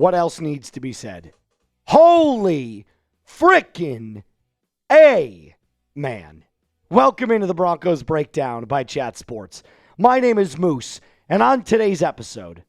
what else needs to be said? Holy frickin' A, man. Welcome into the Broncos Breakdown by Chat Sports. My name is Moose, and on today's episode,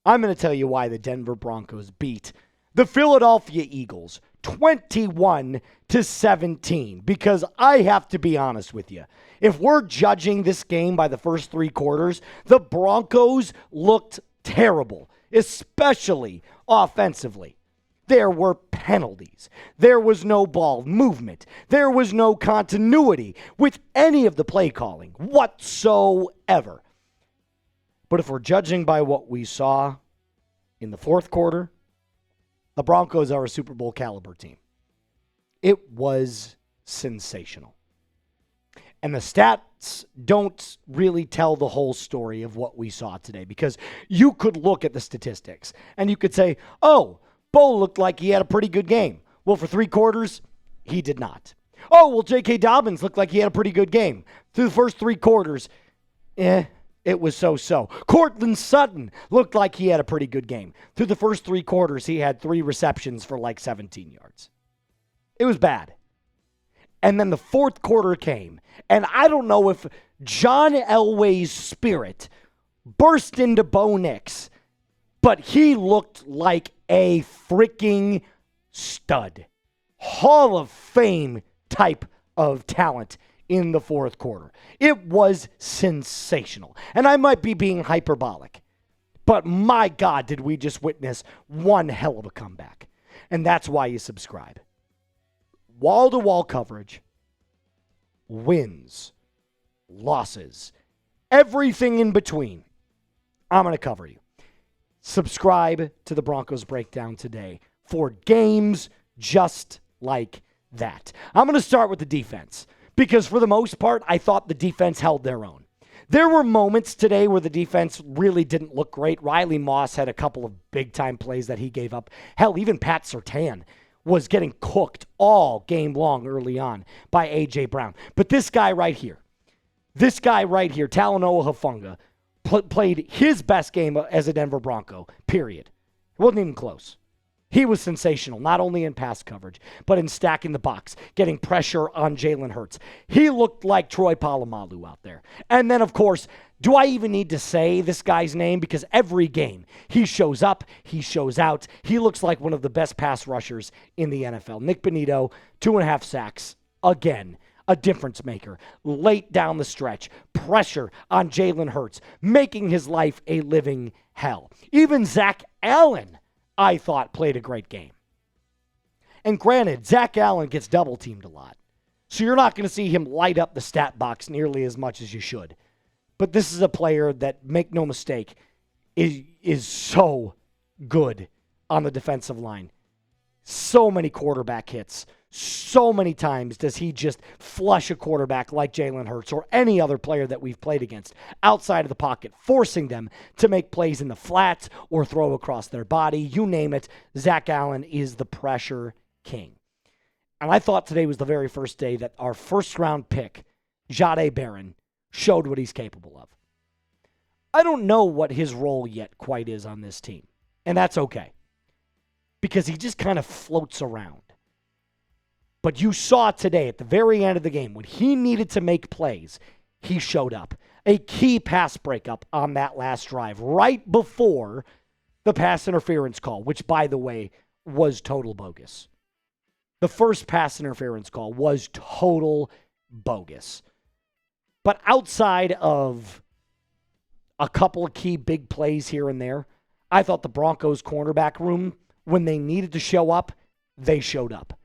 I'm going to tell you why the Denver Broncos beat the Philadelphia Eagles 21-17, because I have to be honest with you. If we're judging this game by the first three quarters, the Broncos looked terrible, especially offensively. There were penalties. There was no ball movement. There was no continuity with any of the play calling whatsoever. But if we're judging by what we saw in the fourth quarter, the Broncos are a Super Bowl caliber team. It was sensational. And the stats don't really tell the whole story of what we saw today, because you could look at the statistics and you could say, oh, Bo looked like he had a pretty good game. Well, for three quarters, he did not. Oh, well, J.K. Dobbins looked like he had a pretty good game. Through the first three quarters, it was so-so. Courtland Sutton looked like he had a pretty good game. Through the first three quarters, he had 3 receptions for like 17 yards. It was bad. And then the fourth quarter came, and I don't know if John Elway's spirit burst into Bo Nix, but he looked like a freaking stud. Hall of Fame type of talent in the fourth quarter. It was sensational. And I might be being hyperbolic, but my God, did we just witness one hell of a comeback. And that's why you subscribe. Wall-to-wall coverage, wins, losses, everything in between. I'm going to cover you. Subscribe to the Broncos Breakdown today for games just like that. I'm going to start with the defense, because for the most part, I thought the defense held their own. There were moments today where the defense really didn't look great. Riley Moss had a couple of big-time plays that he gave up. Hell, even Pat Surtain was getting cooked all game long early on by RJ Brown. But this guy right here, Talanoa Hufanga, played his best game as a Denver Bronco, period. It wasn't even close. He was sensational, not only in pass coverage, but in stacking the box, getting pressure on Jalen Hurts. He looked like Troy Polamalu out there. And then, of course, do I even need to say this guy's name? Because every game, he shows up, he shows out. He looks like one of the best pass rushers in the NFL. Nick Bonitto, 2.5 sacks, again. A difference maker, late down the stretch, pressure on Jalen Hurts, making his life a living hell. Even Zach Allen, I thought, played a great game. And granted, Zach Allen gets double-teamed a lot, so you're not going to see him light up the stat box nearly as much as you should. But this is a player that, make no mistake, is so good on the defensive line. So many quarterback hits. So many times does he just flush a quarterback like Jalen Hurts or any other player that we've played against outside of the pocket, forcing them to make plays in the flats or throw across their body. You name it, Zach Allen is the pressure king. And I thought today was the very first day that our first-round pick, Jahde Barron, showed what he's capable of. I don't know what his role yet quite is on this team, and that's okay, because he just kind of floats around. But you saw today at the very end of the game, when he needed to make plays, he showed up. A key pass breakup on that last drive, right before the pass interference call, which, by the way, was total bogus. The first pass interference call was total bogus. But outside of a couple of key big plays here and there, I thought the Broncos cornerback room, when they needed to show up, they showed up.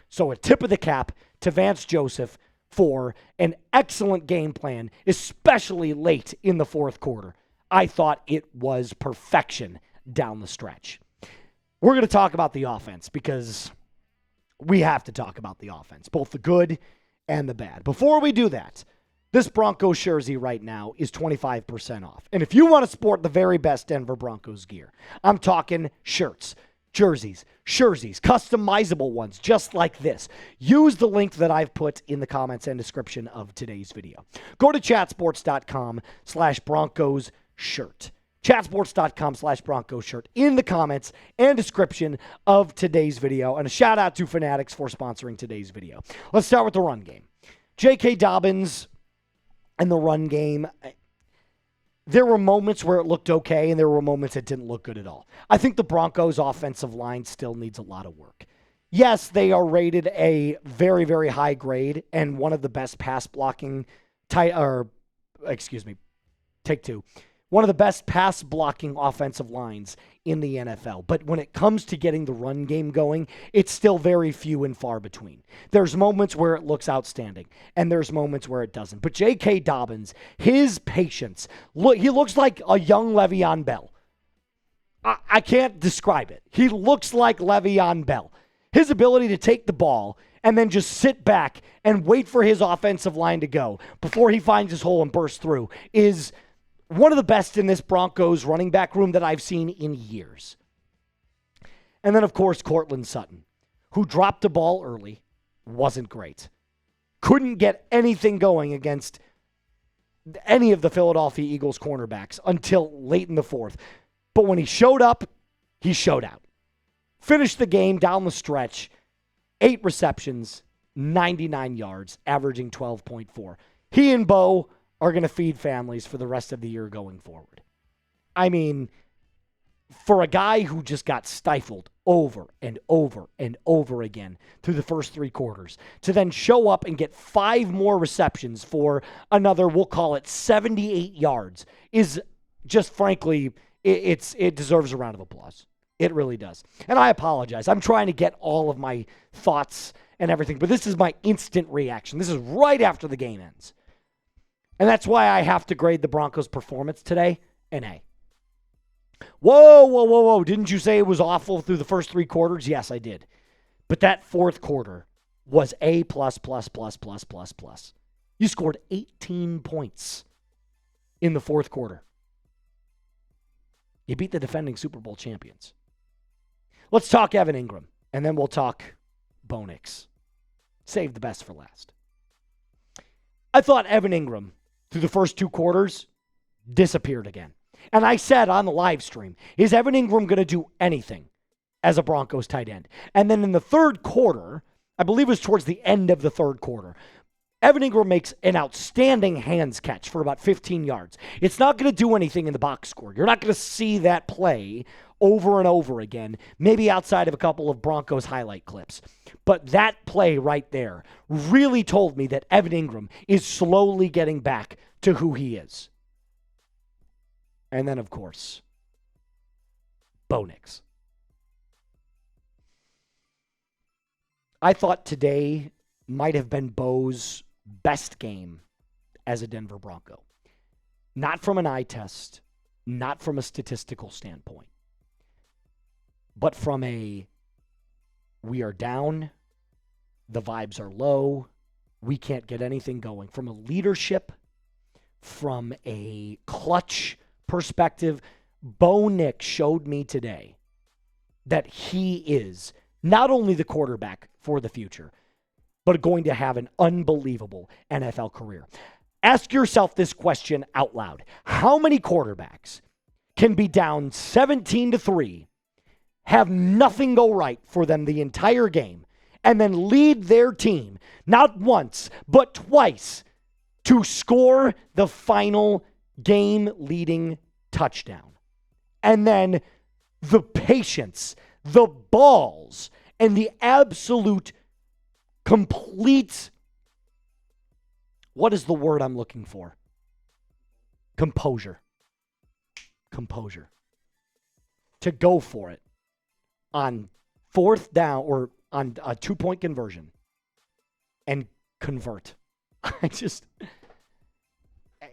So a tip of the cap to Vance Joseph for an excellent game plan, especially late in the fourth quarter. I thought it was perfection down the stretch. We're going to talk about the offense because we have to talk about the offense, both the good and the bad. Before we do that, this Broncos jersey right now is 25% off. And if you want to sport the very best Denver Broncos gear, I'm talking shirts, jerseys, customizable ones just like this. Use the link that I've put in the comments and description of today's video. Go to chatsports.com/Broncos shirt. Chatsports.com/Broncos shirt in the comments and description of today's video. And a shout out to Fanatics for sponsoring today's video. Let's start with the run game. J.K. Dobbins and the run game. There were moments where it looked okay, and there were moments it didn't look good at all. I think the Broncos' offensive line still needs a lot of work. Yes, they are rated a very, very high grade and one of the best pass blocking one of the best pass blocking offensive lines in the NFL. But when it comes to getting the run game going, it's still very few and far between. There's moments where it looks outstanding, and there's moments where it doesn't. But J.K. Dobbins, his patience, he looks like a young Le'Veon Bell. I can't describe it. He looks like Le'Veon Bell. His ability to take the ball and then just sit back and wait for his offensive line to go before he finds his hole and bursts through is one of the best in this Broncos running back room that I've seen in years. And then, of course, Courtland Sutton, who dropped the ball early, wasn't great. Couldn't get anything going against any of the Philadelphia Eagles cornerbacks until late in the fourth. But when he showed up, he showed out. Finished the game down the stretch, 8 receptions, 99 yards, averaging 12.4. He and Bo are going to feed families for the rest of the year going forward. I mean, for a guy who just got stifled over and over and over again through the first 3 quarters, to then show up and get 5 more receptions for another, we'll call it 78 yards, is just frankly, it deserves a round of applause. It really does. And I apologize. I'm trying to get all of my thoughts and everything, but this is my instant reaction. This is right after the game ends. And that's why I have to grade the Broncos' performance today an A. Whoa. Didn't you say it was awful through the first 3 quarters? Yes, I did. But that fourth quarter was A++++++. You scored 18 points in the fourth quarter. You beat the defending Super Bowl champions. Let's talk Evan Ingram, and then we'll talk Bo Nix. Save the best for last. I thought Evan Ingram, through the first 2 quarters, disappeared again. And I said on the live stream, is Evan Ingram going to do anything as a Broncos tight end? And then in the third quarter, I believe it was towards the end of the third quarter, Evan Ingram makes an outstanding hands catch for about 15 yards. It's not going to do anything in the box score. You're not going to see that play over and over again, maybe outside of a couple of Broncos highlight clips. But that play right there really told me that Evan Ingram is slowly getting back to who he is. And then, of course, Bo Nix. I thought today might have been Bo's best game as a Denver Bronco. Not from an eye test, not from a statistical standpoint, but from a, we are down, the vibes are low, we can't get anything going. From a leadership, from a clutch perspective, Bo Nix showed me today that he is not only the quarterback for the future, but going to have an unbelievable NFL career. Ask yourself this question out loud. How many quarterbacks can be down 17-3, have nothing go right for them the entire game, and then lead their team, not once, but twice, to score the final game-leading touchdown? And then the patience, the balls, and the absolute complete, what is the word I'm looking for? Composure. To go for it on 4th down or on a 2-point conversion and convert.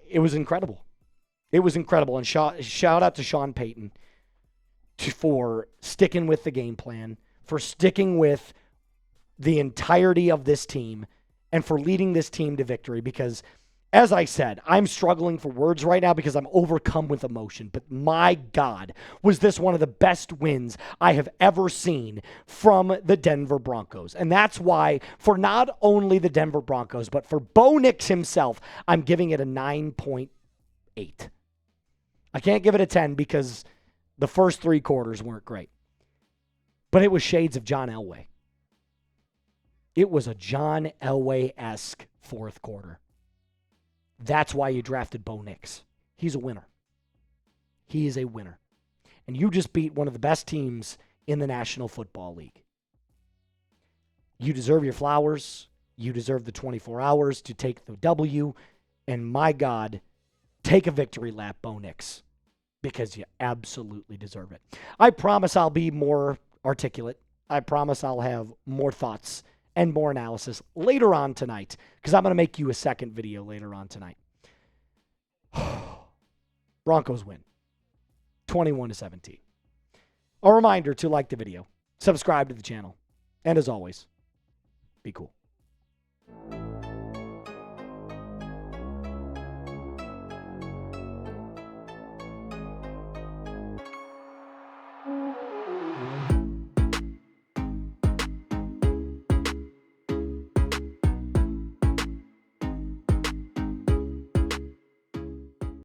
It was incredible. It was incredible. And shout out to Sean Payton for sticking with the game plan, for sticking with the entirety of this team, and for leading this team to victory. Because, as I said, I'm struggling for words right now because I'm overcome with emotion. But my God, was this one of the best wins I have ever seen from the Denver Broncos. And that's why, for not only the Denver Broncos, but for Bo Nix himself, I'm giving it a 9.8. I can't give it a 10 because the first 3 quarters weren't great. But it was shades of John Elway. It was a John Elway-esque fourth quarter. That's why you drafted Bo Nix. He's a winner. He is a winner. And you just beat one of the best teams in the National Football League. You deserve your flowers. You deserve the 24 hours to take the W. And my God, take a victory lap, Bo Nix, because you absolutely deserve it. I promise I'll be more articulate. I promise I'll have more thoughts and more analysis later on tonight, because I'm going to make you a second video later on tonight. Broncos win 21-17. A reminder to like the video, subscribe to the channel, and as always, be cool.